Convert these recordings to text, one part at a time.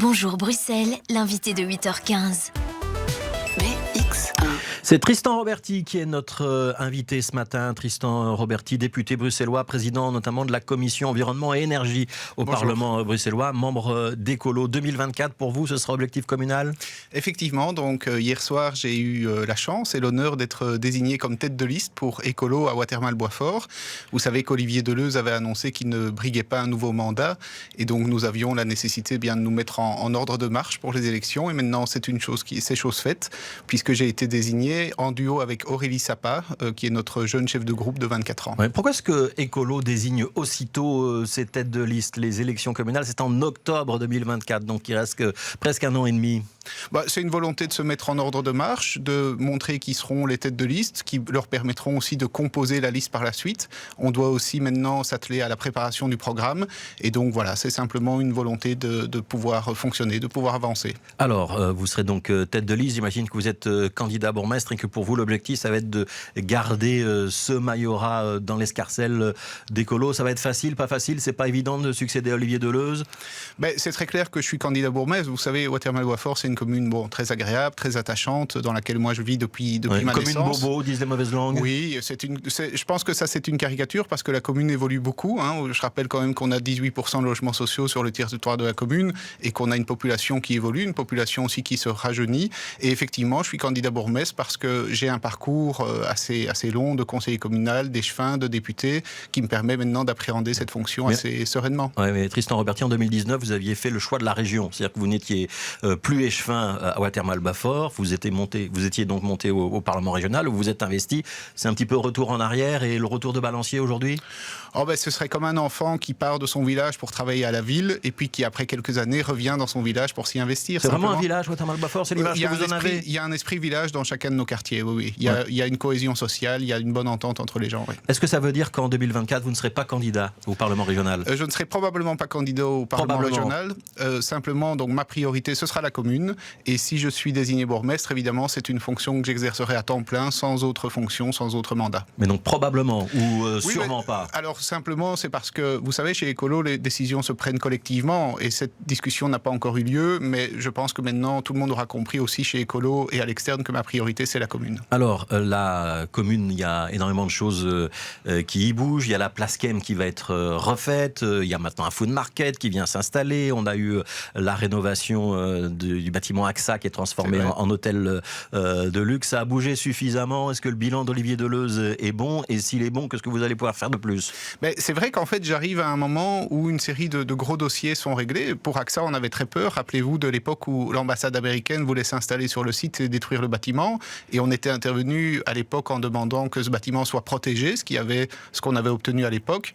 Bonjour Bruxelles, l'invité de 8h15. BX1. C'est Tristan Roberti qui est notre invité ce matin. Tristan Roberti, député bruxellois, président notamment de la commission environnement et énergie au Bonjour. Parlement bruxellois, membre d'Écolo 2024. Pour vous, ce sera objectif communal ? Effectivement, donc hier soir, j'ai eu la chance et l'honneur d'être désigné comme tête de liste pour Écolo à Watermal-Boisfort. Vous savez qu'Olivier Deleuze avait annoncé qu'il ne briguait pas un nouveau mandat et donc nous avions la nécessité bien de nous mettre en ordre de marche pour les élections. Et maintenant, c'est chose faite puisque j'ai été désigné en duo avec Aurélie Sapa, qui est notre jeune chef de groupe de 24 ans. Ouais. Pourquoi est-ce que Écolo désigne aussitôt ses têtes de liste ? Les élections communales, c'est en octobre 2024, donc il reste presque un an et demi. C'est une volonté de se mettre en ordre de marche, de montrer qui seront les têtes de liste, qui leur permettront aussi de composer la liste par la suite. On doit aussi maintenant s'atteler à la préparation du programme. Et donc voilà, c'est simplement une volonté de pouvoir fonctionner, de pouvoir avancer. Alors, vous serez donc tête de liste. J'imagine que vous êtes candidat bourgmestre et que pour vous, l'objectif, ça va être de garder ce majorat dans l'escarcelle d'Écolo. Ça va être facile, pas facile ? C'est pas évident de succéder à Olivier Deleuze ? C'est très clair que je suis candidat bourgmestre. Vous savez, Watermal-Boisfort, c'est une commune très agréable, très attachante, dans laquelle moi je vis depuis ma naissance. Commune bobo, disent les mauvaises langues. Oui, je pense que ça c'est une caricature parce que la commune évolue beaucoup. Je rappelle quand même qu'on a 18% de logements sociaux sur le territoire de la commune et qu'on a une population qui évolue, une population aussi qui se rajeunit. Et effectivement, je suis candidat bourgmestre parce que j'ai un parcours assez long de conseiller communal, d'échevin, de député, qui me permet maintenant d'appréhender cette fonction assez sereinement. Oui, mais Tristan Roberti, en 2019, vous aviez fait le choix de la région. C'est-à-dire que vous n'étiez plus échevin à Watermal-Boisfort, vous étiez donc monté au Parlement régional, où vous êtes investi. C'est un petit peu retour en arrière et le retour de balancier aujourd'hui ? Ce serait comme un enfant qui part de son village pour travailler à la ville et puis qui, après quelques années, revient dans son village pour s'y investir. C'est vraiment un village, Watermal-Boisfort ? C'est l'image que vous en avez ? Il y a un esprit village dans chacun de nos quartiers, oui. Il y a une cohésion sociale, il y a une bonne entente entre les gens. Oui. Est-ce que ça veut dire qu'en 2024, vous ne serez pas candidat au Parlement régional ? Je ne serai probablement pas candidat au Parlement régional. Simplement, donc, ma priorité, ce sera la commune. Et si je suis désigné bourgmestre, évidemment, c'est une fonction que j'exercerai à temps plein, sans autre fonction, sans autre mandat. Mais donc probablement, ou sûrement pas ? Alors simplement, c'est parce que, vous savez, chez Écolo, les décisions se prennent collectivement et cette discussion n'a pas encore eu lieu, mais je pense que maintenant, tout le monde aura compris aussi chez Écolo et à l'externe que ma priorité, c'est la commune. Alors, la commune, il y a énormément de choses qui y bougent. Il y a la Place Kem qui va être refaite. Il y a maintenant un food market qui vient s'installer. On a eu la rénovation du bâtiment AXA qui est transformé en hôtel de luxe. Ça a bougé suffisamment. Est-ce que le bilan d'Olivier Deleuze est bon ? Et s'il est bon, qu'est-ce que vous allez pouvoir faire de plus ? C'est vrai qu'en fait, j'arrive à un moment où une série de gros dossiers sont réglés. Pour AXA, on avait très peur. Rappelez-vous de l'époque où l'ambassade américaine voulait s'installer sur le site et détruire le bâtiment. Et on était intervenu à l'époque en demandant que ce bâtiment soit protégé, ce qu'on avait obtenu à l'époque.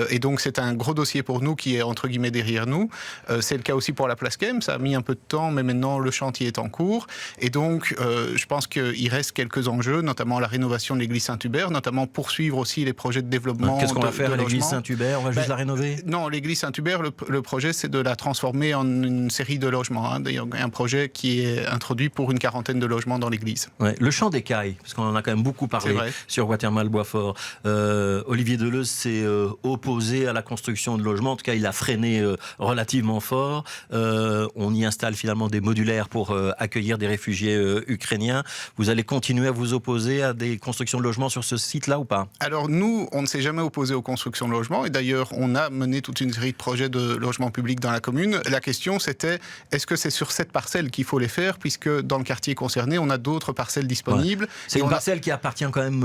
Et donc, c'est un gros dossier pour nous qui est entre guillemets derrière nous. C'est le cas aussi pour la Place Kem. Ça a mis un peu de temps, mais maintenant, le chantier est en cours. Et donc, je pense qu'il reste quelques enjeux, notamment la rénovation de l'église Saint-Hubert, notamment poursuivre aussi les projets de développement. Qu'est-ce qu'on va faire à l'église logement. Saint-Hubert ? On va juste la rénover ? Non, l'église Saint-Hubert, le projet, c'est de la transformer en une série de logements. D'ailleurs, un projet qui est introduit pour une quarantaine de logements dans l'église. Ouais, le champ d'écailles, parce qu'on en a quand même beaucoup parlé sur Watermal-Boisfort. Olivier Deleuze s'est opposé à la construction de logements. En tout cas, il a freiné relativement fort. On y installe finalement des modulaires pour accueillir des réfugiés ukrainiens. Vous allez continuer à vous opposer à des constructions de logements sur ce site-là ou pas ? Alors nous, on ne s'est jamais opposé aux constructions de logements et d'ailleurs, on a mené toute une série de projets de logements publics dans la commune. La question, c'était, est-ce que c'est sur cette parcelle qu'il faut les faire, puisque dans le quartier concerné, on a d'autres parcelles disponibles. C'est une parcelle qui appartient quand même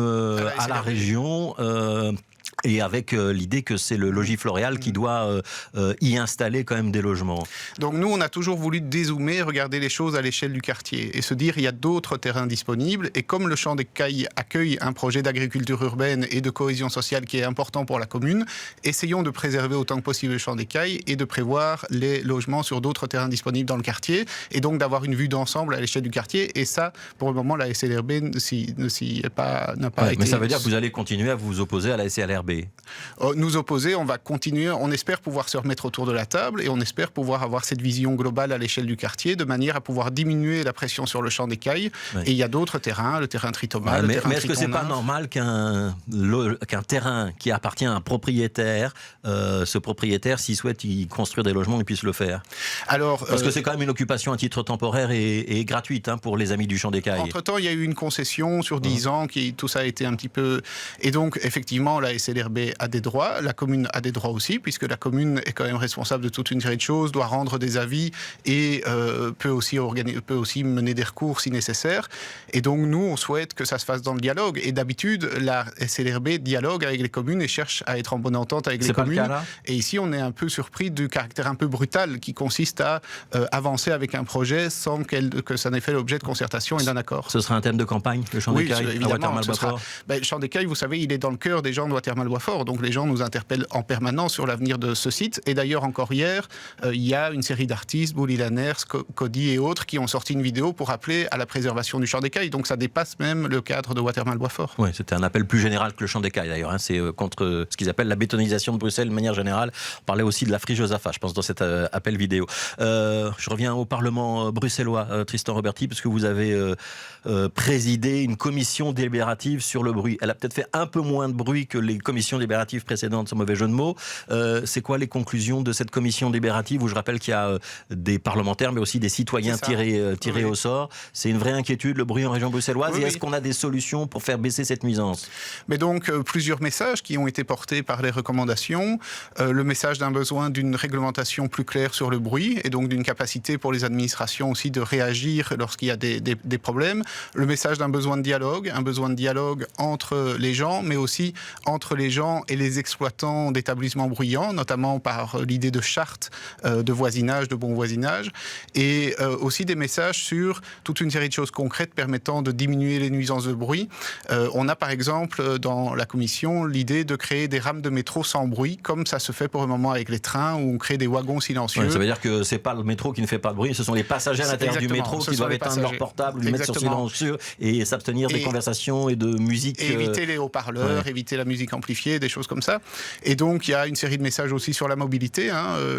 à la région. Et avec l'idée que c'est le logis Floréal qui doit y installer quand même des logements. Donc nous, on a toujours voulu dézoomer, regarder les choses à l'échelle du quartier et se dire il y a d'autres terrains disponibles. Et comme le champ d'écailles accueille un projet d'agriculture urbaine et de cohésion sociale qui est important pour la commune, essayons de préserver autant que possible le champ d'écailles et de prévoir les logements sur d'autres terrains disponibles dans le quartier et donc d'avoir une vue d'ensemble à l'échelle du quartier. Et ça, pour le moment, la SLRB n'a pas été... Mais ça veut dire que vous allez continuer à vous opposer à la SLRB CLRB? Nous opposer, on va continuer, on espère pouvoir se remettre autour de la table et on espère pouvoir avoir cette vision globale à l'échelle du quartier de manière à pouvoir diminuer la pression sur le champ d'écailles. Ouais. Et il y a d'autres terrains, le terrain Tritoma, le mais terrain est-ce que c'est pas Triton-Nymphe. normal qu'un terrain qui appartient à un propriétaire, ce propriétaire, s'il souhaite y construire des logements, il puisse le faire? Alors, Parce que c'est quand même une occupation à titre temporaire et gratuite pour les amis du champ d'écailles. entre-temps, il y a eu une concession sur 10 ans, tout ça a été un petit peu... Et donc, effectivement, la SLRB a des droits, la commune a des droits aussi, puisque la commune est quand même responsable de toute une série de choses, doit rendre des avis et peut aussi mener des recours si nécessaire. Et donc, nous, on souhaite que ça se fasse dans le dialogue. Et d'habitude, la SLRB dialogue avec les communes et cherche à être en bonne entente avec les communes. C'est pas le cas là ? Et ici, on est un peu surpris du caractère un peu brutal qui consiste à avancer avec un projet sans que ça n'ait fait l'objet de concertation et d'un accord. Ce sera un thème de campagne, le champ Oui, d'écailles à évidemment. Watermal-Boisfort. Le champ d'écailles, vous savez, il est dans le cœur des gens de Watermal-Boisfort. Donc les gens nous interpellent en permanence sur l'avenir de ce site. Et d'ailleurs, encore hier, il y a une série d'artistes, Bouli Lanners, Cody et autres, qui ont sorti une vidéo pour appeler à la préservation du champ d'écailles. Donc ça dépasse même le cadre de Watermal-Boisfort. Oui, c'était un appel plus général que le champ d'écailles d'ailleurs. C'est contre ce qu'ils appellent la bétonisation de Bruxelles de manière générale. On parlait aussi de la friche Josaphat, je pense, dans cet appel vidéo. Je reviens au Parlement bruxellois, Tristan Roberti, parce que vous avez présidé une commission délibérative sur le bruit. Elle a peut-être fait un peu moins de bruit que les commissions délibératives précédentes, sans mauvais jeu de mots. C'est quoi les conclusions de cette commission délibérative où je rappelle qu'il y a des parlementaires, mais aussi des citoyens tirés au sort? C'est une vraie inquiétude, le bruit en région bruxelloise. Oui, et est-ce qu'on a des solutions pour faire baisser cette nuisance? Mais donc, plusieurs messages qui ont été portés par les recommandations. Le message d'un besoin d'une réglementation plus claire sur le bruit et donc d'une capacité pour les administrations aussi de réagir lorsqu'il y a des problèmes. Le message d'un besoin de dialogue entre les gens, mais aussi entre les gens et les exploitants d'établissements bruyants, notamment par l'idée de charte de voisinage, de bon voisinage, et aussi des messages sur toute une série de choses concrètes permettant de diminuer les nuisances de bruit. On a par exemple dans la commission l'idée de créer des rames de métro sans bruit, comme ça se fait pour le moment avec les trains, où on crée des wagons silencieux. Ouais, ça veut dire que c'est pas le métro qui ne fait pas de bruit, ce sont les passagers à l'intérieur du métro qui doivent éteindre leur portable, le mettre sur silencieux et s'abstenir des conversations et de musique. Et éviter les haut-parleurs, éviter la musique amplifiée, des choses comme ça. Et donc il y a une série de messages aussi sur la mobilité,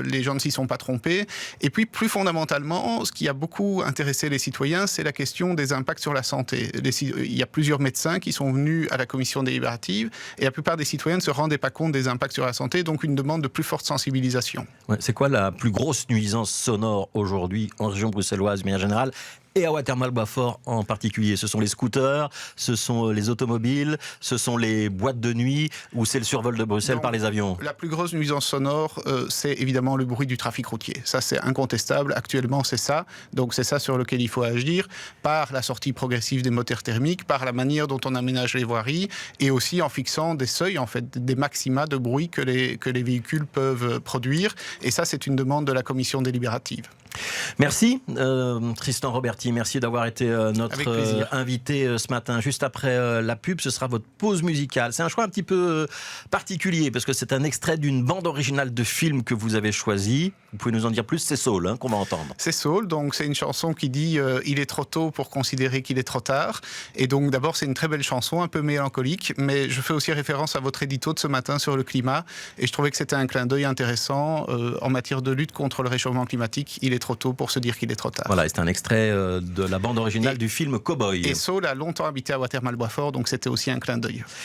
les gens ne s'y sont pas trompés. Et puis plus fondamentalement, ce qui a beaucoup intéressé les citoyens, c'est la question des impacts sur la santé. Il y a plusieurs médecins qui sont venus à la commission délibérative et la plupart des citoyens ne se rendaient pas compte des impacts sur la santé, donc une demande de plus forte sensibilisation. Ouais, c'est quoi la plus grosse nuisance sonore aujourd'hui en région bruxelloise, mais en général, et à Watermal-Boisfort en particulier? Ce sont les scooters, ce sont les automobiles, ce sont les boîtes de nuit, ou c'est le survol de Bruxelles par les avions? La plus grosse nuisance sonore, c'est évidemment le bruit du trafic routier. Ça, c'est incontestable. Actuellement, c'est ça. Donc, c'est ça sur lequel il faut agir, par la sortie progressive des moteurs thermiques, par la manière dont on aménage les voiries, et aussi en fixant des seuils, en fait, des maxima de bruit que les véhicules peuvent produire. Et ça, c'est une demande de la commission délibérative. Merci Tristan Roberti, merci d'avoir été notre invité ce matin. Juste après la pub, ce sera votre pause musicale. C'est un choix un petit peu particulier parce que c'est un extrait d'une bande originale de film que vous avez choisi. Vous pouvez nous en dire plus? C'est Soul qu'on va entendre. C'est Soul, donc c'est une chanson qui dit il est trop tôt pour considérer qu'il est trop tard. Et donc d'abord c'est une très belle chanson, un peu mélancolique, mais je fais aussi référence à votre édito de ce matin sur le climat. Et je trouvais que c'était un clin d'œil intéressant en matière de lutte contre le réchauffement climatique. Il est trop tôt pour se dire qu'il est trop tard. Voilà, c'est un extrait de la bande originale du film Cowboy. Et Saul a longtemps habité à Watermal-Boisfort, donc c'était aussi un clin d'œil.